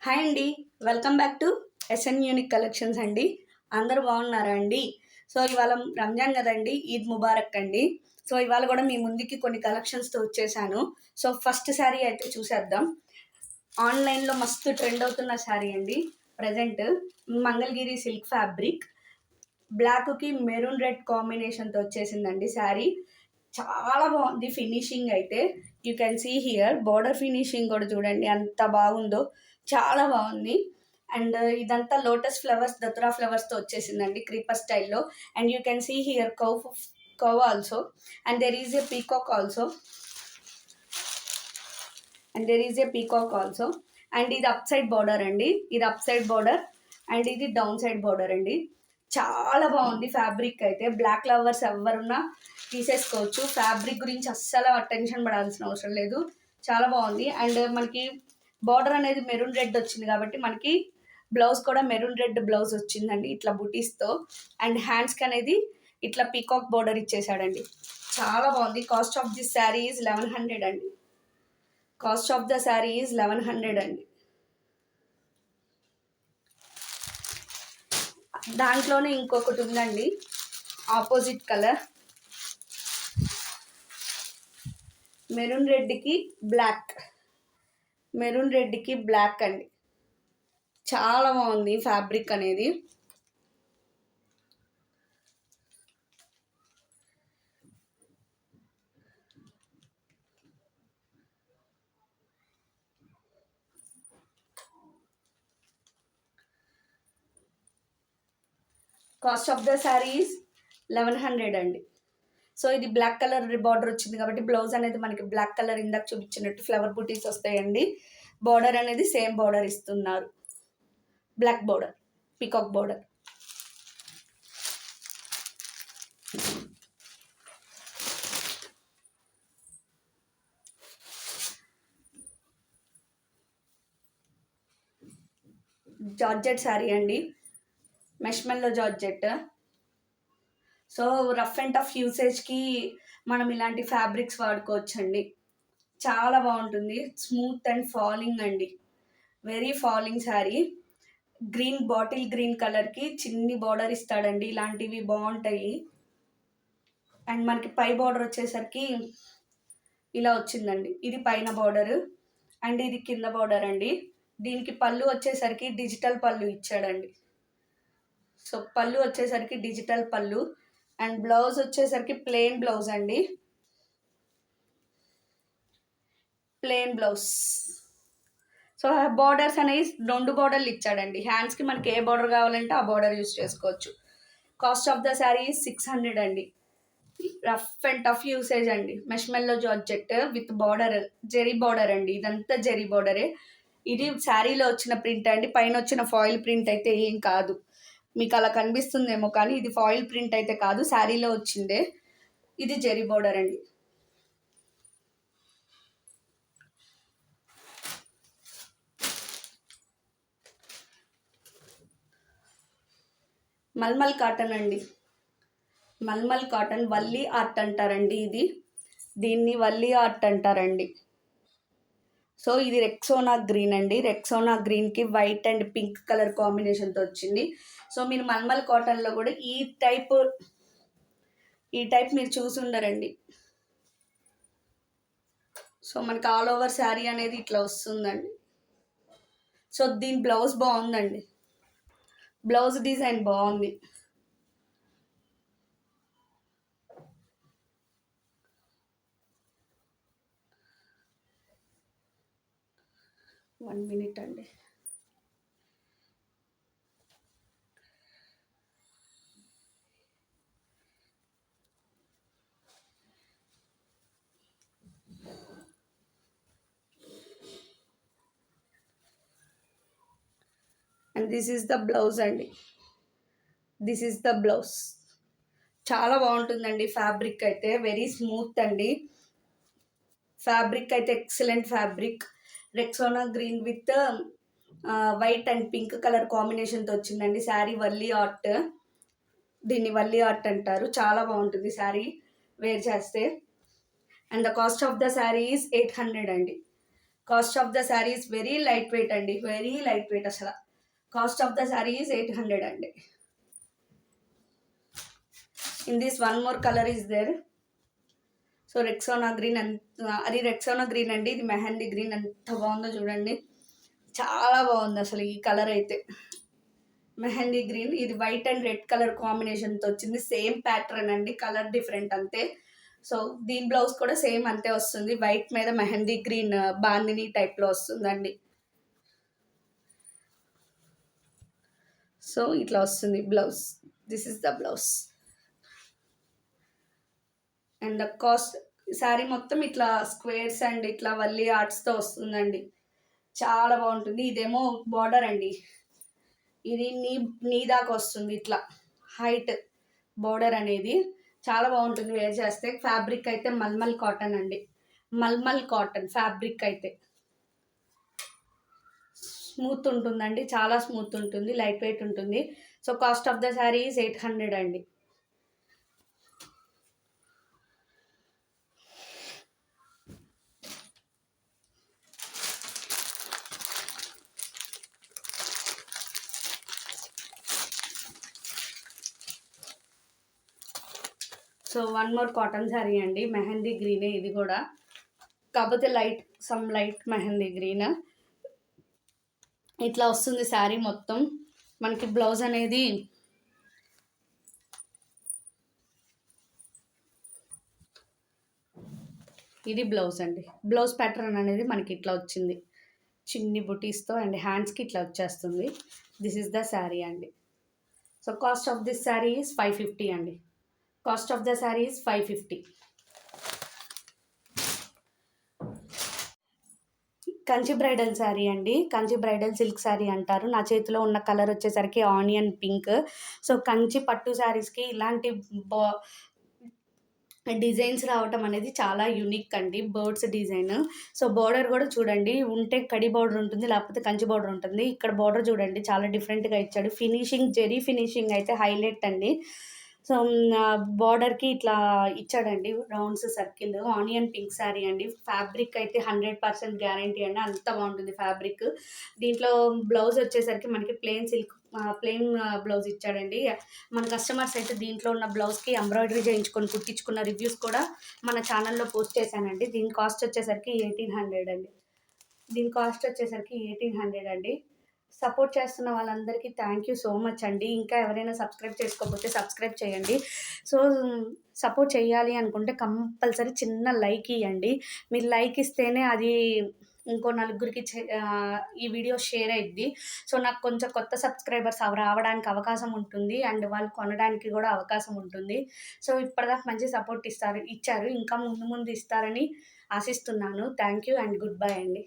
Hi అండి. Welcome back to SN unique collections అండి. అందరూ బాగున్నారా అండి? సో ఇవాళ రంజాన్ కదండి, ఈద్ ముబారక్ అండి. సో ఇవాళ కూడా మీ ముందుకి కొన్ని కలెక్షన్స్తో వచ్చేసాను. సో ఫస్ట్ శారీ అయితే చూసేద్దాం. ఆన్లైన్లో మస్తు ట్రెండ్ అవుతున్న శారీ అండి. ప్రజెంట్ మంగళగిరి సిల్క్ ఫ్యాబ్రిక్ బ్లాక్కి మెరూన్ రెడ్ కాంబినేషన్తో వచ్చేసిందండి శారీ. చాలా బాగుంది ఫినిషింగ్ అయితే. You can see here border finishing కూడా చూడండి ఎంత బాగుందో, చాలా బాగుంది. అండ్ ఇదంతా లోటస్ ఫ్లవర్స్, దసరా ఫ్లవర్స్తో వచ్చేసిందండి క్రీపర్ స్టైల్లో. And you can see here cow also. And there is a peacock also. And ఇది అప్ సైడ్ బార్డర్ అండి. ఇది అప్ సైడ్ బార్డర్ అండ్ ఇది డౌన్ సైడ్ బార్డర్ అండి. చాలా బాగుంది ఫ్యాబ్రిక్ అయితే. బ్లాక్ లవర్స్ ఎవరున్నా తీసేసుకోవచ్చు. ఫ్యాబ్రిక్ గురించి అస్సలు టెన్షన్ పడాల్సిన అవసరం లేదు. చాలా బాగుంది. అండ్ మనకి బార్డర్ అనేది మెరూన్ రెడ్ వచ్చింది కాబట్టి మనకి బ్లౌజ్ కూడా మెరూన్ రెడ్ బ్లౌజ్ వచ్చిందండి ఇట్లా బుటీస్తో. అండ్ హ్యాండ్స్కి అనేది ఇట్లా పీకాక్ బార్డర్ ఇచ్చేసాడండి. చాలా బాగుంది. Cost of this sari is 1100 అండి. Cost of the sari is 1100 అండి. దాంట్లోనే ఇంకొకటి ఉందండి, ఆపోజిట్ కలర్ మెరూన్ రెడ్కి బ్లాక్ అండి. చాలా బాగుంది ఫ్యాబ్రిక్ అనేది. Cost of the sari is 1100 అండి. సో ఇది బ్లాక్ కలర్ బార్డర్ వచ్చింది కాబట్టి బ్లౌజ్ అనేది మనకి బ్లాక్ కలర్ ఇందాక చూపించినట్టు ఫ్లవర్ బుటీస్ వస్తాయండి. బార్డర్ అనేది సేమ్ బార్డర్ ఇస్తున్నారు, black border, peacock border. Georgette sari అండి, marshmallow georgette. So rough and tough యూసేజ్కి మనం ఇలాంటి ఫ్యాబ్రిక్స్ వాడుకోవచ్చండి. చాలా బాగుంటుంది. స్మూత్ అండ్ ఫాలింగ్ అండి, very falling sari. Bottle green కలర్కి చిన్ని బార్డర్ ఇస్తాడండి. ఇలాంటివి బాగుంటాయి. అండ్ మనకి పై బార్డర్ వచ్చేసరికి ఇలా వచ్చిందండి. ఇది పైన బార్డర్ అండ్ ఇది కింద బార్డర్ అండి. దీనికి పళ్ళు వచ్చేసరికి డిజిటల్ పళ్ళు ఇచ్చాడండి. సో పళ్ళు వచ్చేసరికి డిజిటల్ పళ్ళు. అండ్ బ్లౌజ్ వచ్చేసరికి ప్లెయిన్ బ్లౌజ్ అండి, ప్లెయిన్ బ్లౌజ్. సో బార్డర్స్ అనేవి 2 బార్డర్లు ఇచ్చాడండి. హ్యాండ్స్కి మనకి ఏ బార్డర్ కావాలంటే ఆ బార్డర్ యూస్ చేసుకోవచ్చు. కాస్ట్ ఆఫ్ ద శారీ 600 అండి. రఫ్ అండ్ టఫ్ యూసేజ్ అండి. Marshmallow georgette with border, zari border అండి. ఇదంతా జెరీ బార్డరే. ఇది శారీలో వచ్చిన ప్రింట్ అండి. పైన వచ్చిన ఫాయిల్ ప్రింట్ అయితే ఏం కాదు. మీకు అలా కనిపిస్తుందేమో కానీ ఇది ఫాయిల్ ప్రింట్ అయితే కాదు, శారీలో వచ్చిందే. ఇది జెరీ బార్డర్ అండి. మల్మల్ కాటన్ అండి. మల్మల్ కాటన్ వల్లీ ఆర్ట్ అంటారండి. దీన్ని వల్లీ ఆర్ట్ అంటారండి. సో ఇది రెక్సోనా గ్రీన్ అండి. రెక్సోనా గ్రీన్కి వైట్ అండ్ పింక్ కలర్ కాంబినేషన్తో వచ్చింది. సో మీరు మల్మల్ కాటన్లో కూడా ఈ టైప్ మీరు చూసి ఉండరండి. సో మనకి ఆల్ ఓవర్ శారీ అనేది ఇట్లా వస్తుందండి. సో దీని బ్లౌజ్ బాగుందండి, బ్లౌజ్ డిజైన్ బాగుంది. వన్ మినిట్ అండి. And this is the blouse అండి. చాలా బాగుంటుందండి. ఫ్యాబ్రిక్ అయితే వెరీ స్మూత్ అండి. ఫ్యాబ్రిక్ అయితే excellent fabric. Rexona green with white and pink colour కాంబినేషన్తో వచ్చిందండి శారీ. దీన్ని వల్లీ ఆర్ట్ అంటారు. చాలా బాగుంటుంది శారీ వేర్ చేస్తే. And the cost of the sari is 800 అండి. Cost of the sari is very light weight అండి, వెరీ లైట్ వెయిట్ అసలు. Cost of the sari is 800 అండి. In this one more colour is there. So Rexona green, అది Rexona green అండి, ఇది mehndi green. ఎంత బాగుందో చూడండి, చాలా బాగుంది అసలు ఈ కలర్ అయితే. మెహందీ గ్రీన్, ఇది వైట్ అండ్ రెడ్ కలర్ కాంబినేషన్తో వచ్చింది. సేమ్ ప్యాటర్న్ అండి, కలర్ డిఫరెంట్ అంతే. సో దీని బ్లౌజ్ కూడా సేమ్ అంతే వస్తుంది, వైట్ మీద మెహందీ గ్రీన్ బాందిని టైప్లో వస్తుందండి. సో ఇట్లా వస్తుంది blouse. This is the blouse. And the cost, sari మొత్తం ఇట్లా స్క్వేర్స్ అండ్ ఇట్లా వల్లి ఆర్ట్స్తో వస్తుందండి, చాలా బాగుంటుంది. ఇదేమో బార్డర్ అండి, ఇది నీ దాకా వస్తుంది ఇట్లా హైట్ బార్డర్ అనేది. చాలా బాగుంటుంది వేర్ చేస్తే. ఫ్యాబ్రిక్ అయితే మల్మల్ కాటన్ అండి, మల్మల్ కాటన్ ఫ్యాబ్రిక్ అయితే స్మూత్ ఉంటుందండి, చాలా స్మూత్ ఉంటుంది, లైట్ వెయిట్ ఉంటుంది. So cost of the sari is 800 అండి. So one more cotton sari అండి, మెహందీ గ్రీనే ఇది కూడా, కాకపోతే లైట్ మెహందీ గ్రీన్. ఇట్లా వస్తుంది శారీ మొత్తం. మనకి బ్లౌజ్ అనేది ఇది బ్లౌజ్ అండి, బ్లౌజ్ ప్యాటర్న్ అనేది మనకి ఇట్లా వచ్చింది, చిన్ని బుటీస్తో అండ్ హ్యాండ్స్కి ఇట్లా వచ్చేస్తుంది. దిస్ ఇస్ ద శారీ అండి. So cost of this sari is 550 అండి. Cost of the sari is 550. Kanchi bridal sari అండి, కంచి బ్రైడల్ సిల్క్ శారీ అంటారు. నా చేతిలో ఉన్న కలర్ వచ్చేసరికి ఆనియన్ పింక్. సో కంచి పట్టు శారీస్కి ఇలాంటి డిజైన్స్ రావటం అనేది చాలా యూనిక్ అండి, బర్డ్స్ డిజైన్. సో బార్డర్ కూడా చూడండి, ఉంటే కడి బార్డర్ ఉంటుంది, లేకపోతే కంచి బార్డర్ ఉంటుంది. ఇక్కడ బార్డర్ చూడండి చాలా డిఫరెంట్గా ఇచ్చాడు. ఫినిషింగ్ జెరీ ఫినిషింగ్ అయితే హైలైట్ అండి. సో బార్డర్కి ఇట్లా ఇచ్చాడండి rounds circle. Onion pink sari అండి, ఫ్యాబ్రిక్ అయితే 100% గ్యారంటీ అండి, అంత బాగుంటుంది ఫ్యాబ్రిక్. దీంట్లో బ్లౌజ్ వచ్చేసరికి మనకి ప్లెయిన్ బ్లౌజ్ ఇచ్చాడండి. మన కస్టమర్స్ అయితే దీంట్లో ఉన్న బ్లౌజ్కి ఎంబ్రాయిడరీ చేయించుకొని కుట్టించుకున్న రివ్యూస్ కూడా మన ఛానల్లో పోస్ట్ చేశానండి. దీని కాస్ట్ వచ్చేసరికి 1800 అండి. దీని కాస్ట్ వచ్చేసరికి 1800 అండి. సపోర్ట్ చేస్తున్న వాళ్ళందరికీ థ్యాంక్ యూ సో మచ్ అండి. ఇంకా ఎవరైనా సబ్స్క్రైబ్ చేసుకోకపోతే సబ్స్క్రైబ్ చేయండి. సో సపోర్ట్ చేయాలి అనుకుంటే కంపల్సరీ చిన్న లైక్ ఇవ్వండి. మీరు లైక్ ఇస్తేనే అది ఇంకో నలుగురికి ఈ వీడియో షేర్ అయ్యిద్ది. సో నాకు కొంచెం కొత్త సబ్స్క్రైబర్స్ రావడానికి అవకాశం ఉంటుంది, అండ్ వాళ్ళు కొనడానికి కూడా అవకాశం ఉంటుంది. సో ఇప్పటిదాకా మంచి సపోర్ట్ ఇచ్చారు, ఇంకా ముందు ముందు ఇస్తారని ఆశిస్తున్నాను. Thank you and good bye అండి.